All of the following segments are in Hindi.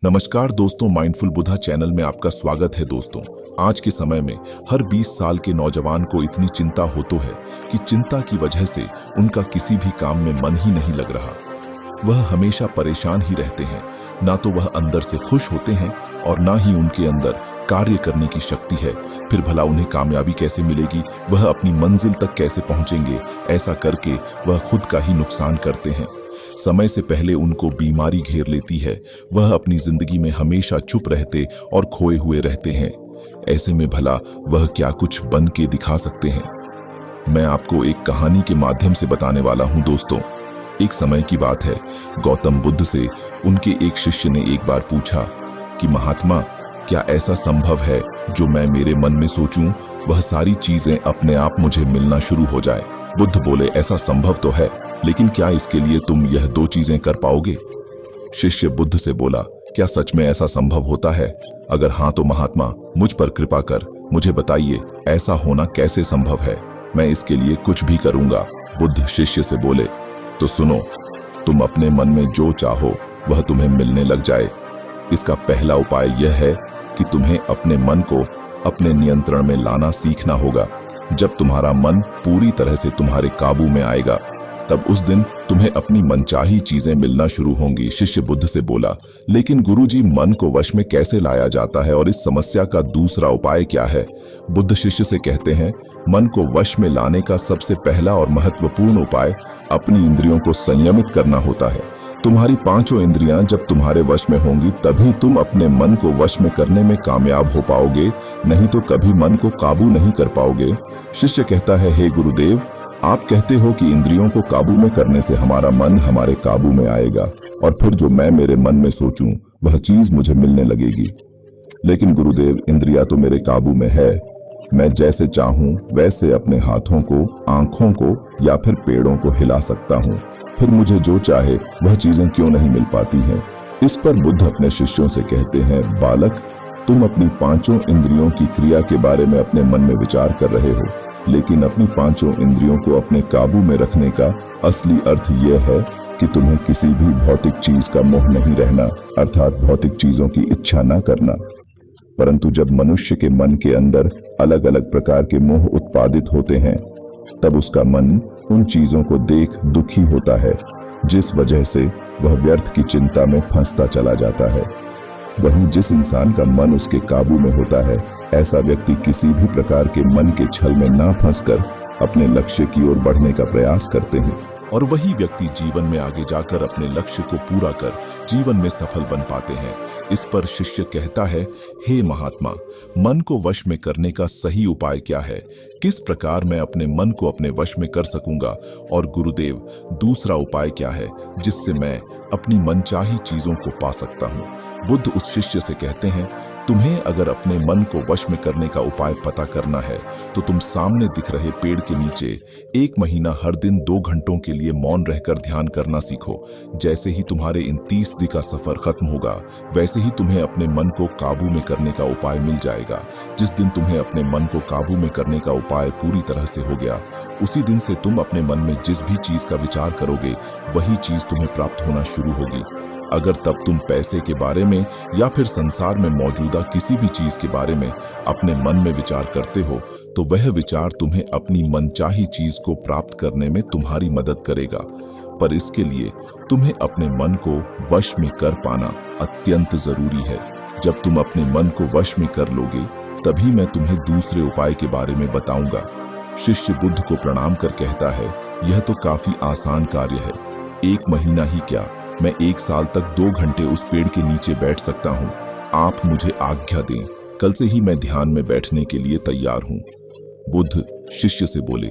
नमस्कार दोस्तों, माइंडफुल बुद्धा चैनल में आपका स्वागत है। दोस्तों, आज के समय में हर 20 साल के नौजवान को इतनी चिंता होती है कि चिंता की वजह से उनका किसी भी काम में मन ही नहीं लग रहा। वह हमेशा परेशान ही रहते हैं। ना तो वह अंदर से खुश होते हैं और ना ही उनके अंदर कार्य करने की शक्ति है। फिर भला उन्हें कामयाबी कैसे मिलेगी, वह अपनी मंजिल तक कैसे पहुंचेंगे? ऐसा करके वह खुद का ही नुकसान करते हैं। समय से पहले उनको बीमारी घेर लेती है। वह अपनी जिंदगी में हमेशा चुप रहते और खोए हुए रहते हैं। ऐसे में भला वह क्या कुछ बन के दिखा सकते हैं? मैं आपको एक कहानी के माध्यम से बताने वाला हूं। दोस्तों, एक समय की बात है। गौतम बुद्ध से उनके एक शिष्य ने एक बार पूछा कि महात्मा, क्या ऐसा संभव है जो मैं मेरे मन में सोचूं वह सारी चीजें अपने आप मुझे मिलना शुरू हो जाए? बुद्ध बोले, ऐसा संभव तो है, लेकिन क्या इसके लिए तुम यह 2 चीजें कर पाओगे? शिष्य बुद्ध से बोला, क्या सच में ऐसा संभव होता है? अगर हाँ तो महात्मा मुझ पर कृपा कर मुझे बताइए, ऐसा होना कैसे संभव है? मैं इसके लिए कुछ भी करूंगा। बुद्ध शिष्य से बोले, तो सुनो, तुम अपने मन में जो चाहो वह तुम्हें मिलने लग जाए। इसका पहला उपाय यह है कि तुम्हें अपने मन को अपने नियंत्रण में लाना सीखना होगा। जब तुम्हारा मन पूरी तरह से तुम्हारे काबू में आएगा, तब उस दिन तुम्हें अपनी मनचाही चीजें मिलना शुरू होंगी। शिष्य बुद्ध से बोला, लेकिन गुरुजी, मन को वश में कैसे लाया जाता है और इस समस्या का दूसरा उपाय क्या है? बुद्ध शिष्य से कहते हैं, मन को वश में लाने का सबसे पहला और महत्वपूर्ण उपाय अपनी इंद्रियों को संयमित करना होता है। तुम्हारी 5 इंद्रियां जब तुम्हारे वश में होंगी, तभी तुम अपने मन को वश में करने में कामयाब हो पाओगे, नहीं तो कभी मन को काबू नहीं कर पाओगे। शिष्य कहता है, हे गुरुदेव, आप कहते हो कि इंद्रियों को काबू में करने से हमारा मन हमारे काबू में आएगा और फिर जो मैं मेरे मन में सोचूं वह चीज मुझे मिलने लगेगी। लेकिन गुरुदेव, इंद्रिया तो मेरे काबू में है। मैं जैसे चाहूं वैसे अपने हाथों को, आंखों को या फिर पेड़ों को हिला सकता हूं। फिर मुझे जो चाहे वह चीजें क्यों नहीं मिल पाती हैं? इस पर बुद्ध अपने शिष्यों से कहते हैं, बालक, तुम अपनी 5 इंद्रियों की क्रिया के बारे में अपने मन में विचार कर रहे हो, लेकिन अपनी 5 इंद्रियों को अपने काबू में रखने का असली अर्थ यह है कि तुम्हें किसी भी भौतिक चीज का मोह नहीं रहना, अर्थात भौतिक चीजों की इच्छा न करना। परंतु जब मनुष्य के मन के अंदर अलग अलग प्रकार के मोह उत्पादित होते हैं, तब उसका मन उन चीजों को देख दुखी होता है, जिस वजह से वह व्यर्थ की चिंता में फंसता चला जाता है। वहीं जिस इंसान का मन उसके काबू में होता है, ऐसा व्यक्ति किसी भी प्रकार के मन के छल में ना फंसकर अपने लक्ष्य की ओर बढ़ने का प्रयास करते हैं, और वही व्यक्ति जीवन में आगे जाकर अपने लक्ष्य को पूरा कर जीवन में सफल बन पाते हैं। इस पर शिष्य कहता है, हे महात्मा, मन को वश में करने का सही उपाय क्या है? किस प्रकार मैं अपने मन को अपने वश में कर सकूंगा? और गुरुदेव, दूसरा उपाय क्या है जिससे मैं अपनी मनचाही चीजों को पा सकता हूँ? बुद्ध उस शिष्य से कहते हैं, तुम्हें अगर अपने मन को वश में करने का उपाय पता करना है तो तुम सामने दिख रहे पेड़ के नीचे 1 महीना हर दिन 2 घंटों के लिए मौन रहकर ध्यान करना सीखो। जैसे ही तुम्हारे इन 30 दिन का सफर खत्म होगा, वैसे ही तुम्हें अपने मन को काबू में करने का उपाय मिल जाएगा। जिस दिन तुम्हें अपने मन को काबू में करने का उपाय पूरी तरह से हो गया, उसी दिन से तुम अपने मन में जिस भी चीज का विचार करोगे, वही चीज तुम्हें प्राप्त होना शुरू होगी। अगर तब तुम पैसे के बारे में या फिर संसार में मौजूदा किसी भी चीज के बारे में अपने मन में विचार करते हो, तो वह विचार तुम्हें अपनी मनचाही चीज को प्राप्त करने में तुम्हारी मदद करेगा। पर इसके लिए तुम्हें अपने मन को वश में कर पाना अत्यंत जरूरी है। जब तुम अपने मन को वश में कर लोगे, तभी मैं तुम्हें दूसरे उपाय के बारे में बताऊंगा। शिष्य बुद्ध को प्रणाम कर कहता है, यह तो काफी आसान कार्य है। 1 महीना ही क्या, मैं 1 साल तक 2 घंटे उस पेड़ के नीचे बैठ सकता हूँ। आप मुझे आज्ञा दें, कल से ही मैं ध्यान में बैठने के लिए तैयार हूँ। बुद्ध शिष्य से बोले,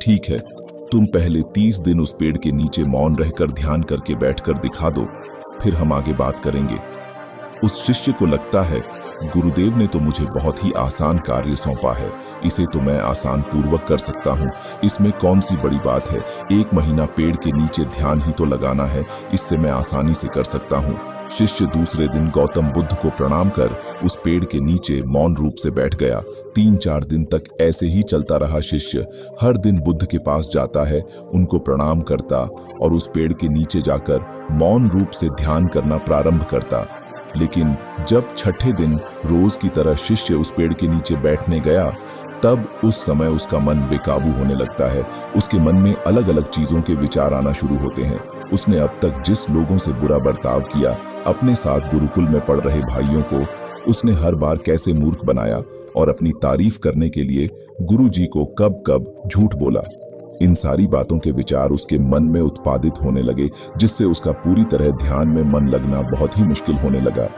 ठीक है, तुम पहले 30 दिन उस पेड़ के नीचे मौन रहकर ध्यान करके बैठकर दिखा दो, फिर हम आगे बात करेंगे। उस शिष्य को लगता है, गुरुदेव ने तो मुझे बहुत ही आसान कार्य सौंपा है, इसे तो मैं आसान पूर्वक कर सकता हूँ, इसमें कौन सी बड़ी बात है? 1 महीना पेड़ के नीचे ध्यान ही तो लगाना है, इससे मैं आसानी से कर सकता हूँ। शिष्य दूसरे दिन गौतम बुद्ध को प्रणाम कर उस पेड़ के नीचे मौन रूप से बैठ गया। 3-4 दिन तक ऐसे ही चलता रहा। शिष्य हर दिन बुद्ध के पास जाता है, उनको प्रणाम करता और उस पेड़ के नीचे जाकर मौन रूप से ध्यान करना प्रारंभ करता। लेकिन जब छठे दिन रोज की तरह शिष्य उस पेड़ के नीचे बैठने गया, तब उस समय उसका मन बेकाबू होने लगता है। उसके मन में अलग अलग चीजों के विचार आना शुरू होते हैं। उसने अब तक जिस लोगों से बुरा बर्ताव किया, अपने साथ गुरुकुल में पढ़ रहे भाइयों को उसने हर बार कैसे मूर्ख बनाया और अपनी तारीफ करने के लिए गुरुजी को कब कब झूठ बोला, इन सारी बातों के विचार उसके मन में उत्पादित होने लगे, जिससे उसका पूरी तरह ध्यान में मन लगना बहुत ही मुश्किल होने लगा।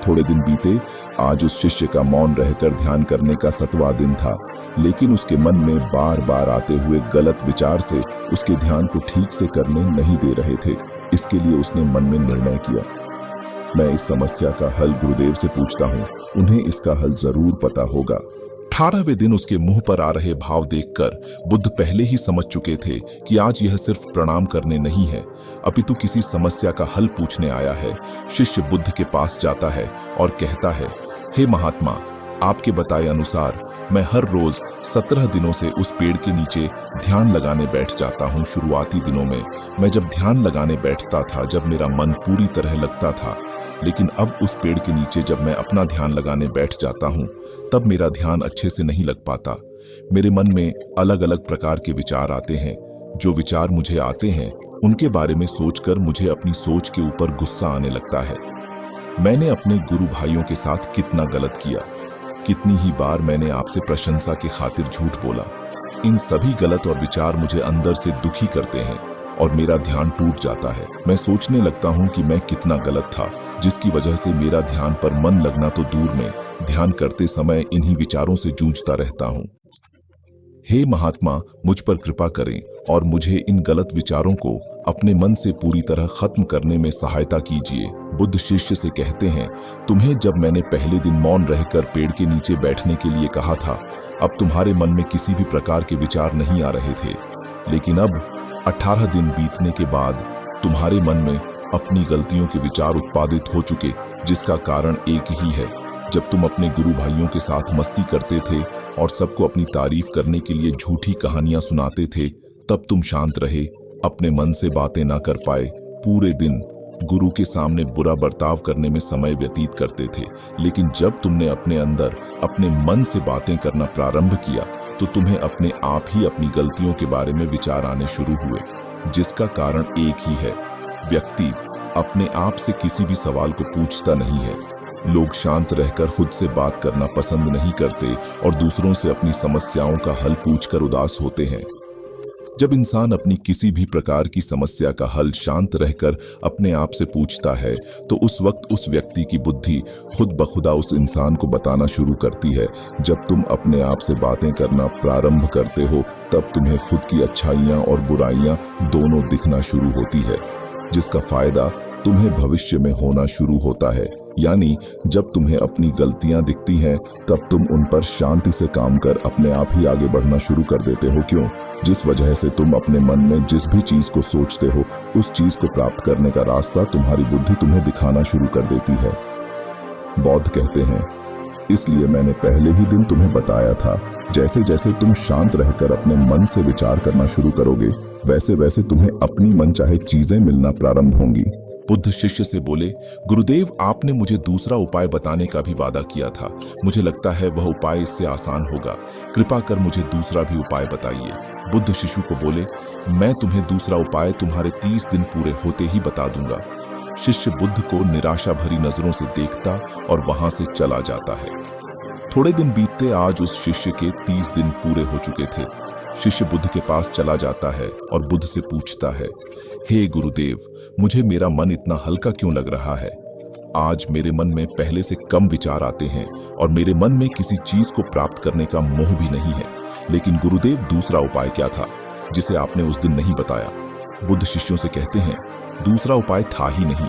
थोड़े दिन बीते। आज उस शिष्य का मौन रहकर ध्यान करने का 7वां दिन था, लेकिन उसके मन में बार बार आते हुए गलत विचार से उसके ध्यान को ठीक से करने नहीं दे रहे थे। इसके लिए उसने मन में निर्णय किया, मैं इस समस्या का हल गुरुदेव से पूछता हूँ, उन्हें इसका हल जरूर पता होगा। 18वें दिन उसके मुंह पर आ रहे भाव देखकर बुद्ध पहले ही समझ चुके थे कि आज यह सिर्फ प्रणाम करने नहीं है, अपितु किसी समस्या का हल पूछने आया है। शिष्य बुद्ध के पास जाता है और कहता है, हे महात्मा, आपके बताए अनुसार मैं हर रोज 17 दिनों से उस पेड़ के नीचे ध्यान लगाने बैठ जाता हूँ। शुरुआती दिनों में मैं जब ध्यान लगाने बैठता था, जब मेरा मन पूरी तरह लगता था, लेकिन अब उस पेड़ के नीचे जब मैं अपना ध्यान लगाने बैठ जाता हूँ, तब मेरा ध्यान अच्छे से नहीं लग पाता। मेरे मन में अलग अलग प्रकार के विचार आते हैं। जो विचार मुझे आते हैं, उनके बारे में सोचकर मुझे अपनी सोच के ऊपर गुस्सा आने लगता है। मैंने अपने गुरु भाइयों के साथ कितना गलत किया, कितनी ही बार मैंने आपसे प्रशंसा की खातिर झूठ बोला। इन सभी गलत और विचार मुझे अंदर से दुखी करते हैं और मेरा ध्यान टूट जाता है। मैं सोचने लगता हूँ कि मैं कितना गलत था, जिसकी वजह से मेरा ध्यान पर मन लगना तो दूर में, ध्यान करते समय इन्हीं विचारों से जूझता रहता हूँ। हे महात्मा, मुझ पर कृपा करें और मुझे इन गलत विचारों को अपने मन से पूरी तरह खत्म करने में सहायता कीजिए। बुद्ध शिष्य से कहते हैं, तुम्हें जब मैंने पहले दिन मौन रहकर पेड़ के नीचे बैठने के लिए कहा था, अब तुम्हारे मन में किसी भी प्रकार के विचार नहीं आ रहे थे, लेकिन अब 18 दिन बीतने के बाद तुम्हारे मन में अपनी गलतियों के विचार उत्पादित हो चुके, जिसका कारण एक ही है। जब तुम अपने गुरु भाइयों के साथ मस्ती करते थे और सबको अपनी तारीफ करने के लिए झूठी कहानियां सुनाते थे, तब तुम शांत रहे, अपने मन से बातें ना कर पाए, पूरे दिन गुरु के सामने बुरा बर्ताव करने में समय व्यतीत करते थे। लेकिन जब तुमने अपने अंदर अपने मन से बातें करना प्रारंभ किया, तो तुम्हें अपने आप ही अपनी गलतियों के बारे में विचार आने शुरू हुए, जिसका कारण एक ही है। व्यक्ति अपने आप से किसी भी सवाल को पूछता नहीं है। लोग शांत रहकर खुद से बात करना पसंद नहीं करते और दूसरों से अपनी समस्याओं का हल पूछकर उदास होते हैं। जब इंसान अपनी किसी भी प्रकार की समस्या का हल शांत रहकर अपने आप से पूछता है, तो उस वक्त उस व्यक्ति की बुद्धि खुद ब खुदा उस इंसान को बताना शुरू करती है। जब तुम अपने आप से बातें करना प्रारंभ करते हो, तब तुम्हें खुद की अच्छाइयाँ और बुराइयाँ दोनों दिखना शुरू होती है, जिसका फायदा तुम्हें भविष्य में होना शुरू होता है। यानी जब तुम्हें अपनी गलतियां दिखती हैं, तब तुम उन पर शांति से काम कर अपने आप ही आगे बढ़ना शुरू कर देते हो। क्यों? जिस वजह से तुम अपने मन में जिस भी चीज को सोचते हो, उस चीज को प्राप्त करने का रास्ता तुम्हारी बुद्धि तुम्हें दिखाना शुरू कर देती है। बौद्ध कहते हैं, इसलिए मैंने पहले ही दिन तुम्हें बताया था, जैसे जैसे तुम शांत रहकर अपने मन से विचार करना शुरू करोगे, वैसे वैसे तुम्हें अपनी मनचाहे चीजें मिलना प्रारंभ होंगी। बुद्ध शिष्य से बोले, गुरुदेव, आपने मुझे दूसरा उपाय बताने का भी वादा किया था। मुझे लगता है वह उपाय इससे आसान होगा। कृपा कर मुझे दूसरा भी उपाय बताइए। बुद्ध शिशु को बोले, मैं तुम्हें दूसरा उपाय तुम्हारे 30 दिन पूरे होते ही बता दूंगा। शिष्य बुद्ध को निराशा भरी नजरों से देखता और वहां से चला जाता है। थोड़े दिन बीतते आज उस शिष्य के 30 दिन पूरे हो चुके थे। शिष्य बुद्ध के पास चला जाता है और बुद्ध से पूछता है, हे गुरुदेव, मुझे मेरा मन इतना हल्का क्यों लग रहा है? आज मेरे मन में पहले से कम विचार आते हैं और मेरे मन में किसी चीज को प्राप्त करने का मोह भी नहीं है। लेकिन गुरुदेव, दूसरा उपाय क्या था जिसे आपने उस दिन नहीं बताया? बुद्ध शिष्यों से कहते हैं, दूसरा उपाय था ही नहीं,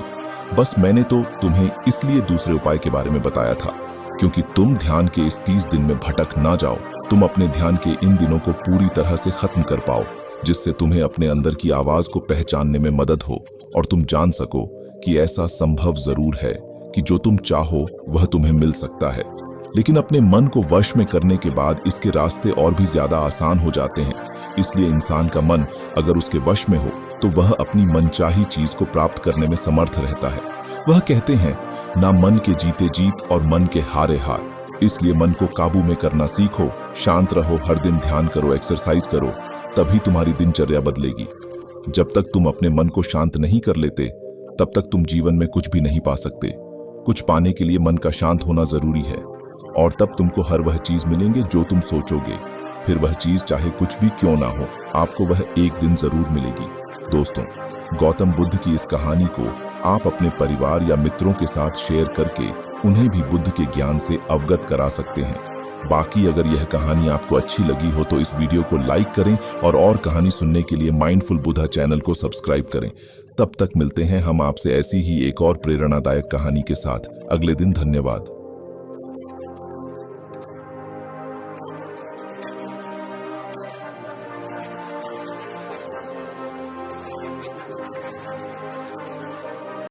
बस मैंने तो तुम्हें इसलिए दूसरे उपाय के बारे में बताया था क्योंकि तुम ध्यान के इस 30 दिन में भटक ना जाओ। तुम अपने ध्यान के इन दिनों को पूरी तरह से खत्म कर पाओ, जिससे तुम्हें अपने अंदर की आवाज को पहचानने में मदद हो और तुम जान सको कि ऐसा संभव जरूर है कि जो तुम चाहो वह तुम्हें मिल सकता है। लेकिन अपने मन को वश में करने के बाद इसके रास्ते और भी ज्यादा आसान हो जाते हैं। इसलिए इंसान का मन अगर उसके वश में हो तो वह अपनी मनचाही चीज को प्राप्त करने में समर्थ रहता है। वह कहते हैं, ना मन के जीते जीत और मन के हारे हार। इसलिए मन को काबू में करना सीखो, शांत रहो, हर दिन ध्यान करो, एक्सरसाइज करो, तभी तुम्हारी दिनचर्या बदलेगी। जब तक तुम अपने मन को शांत नहीं कर लेते, तब तक तुम जीवन में कुछ भी नहीं पा सकते। कुछ पाने के लिए मन का शांत होना जरूरी है, और तब तुमको हर वह चीज मिलेंगे जो तुम सोचोगे। फिर वह चीज चाहे कुछ भी क्यों ना हो, आपको वह एक दिन जरूर मिलेगी। दोस्तों, गौतम बुद्ध की इस कहानी को आप अपने परिवार या मित्रों के साथ शेयर करके उन्हें भी बुद्ध के ज्ञान से अवगत करा सकते हैं। बाकी अगर यह कहानी आपको अच्छी लगी हो तो इस वीडियो को लाइक करें और कहानी सुनने के लिए माइंडफुल बुद्धा चैनल को सब्सक्राइब करें। तब तक मिलते हैं हम आपसे ऐसी ही एक और प्रेरणादायक कहानी के साथ अगले दिन। धन्यवाद।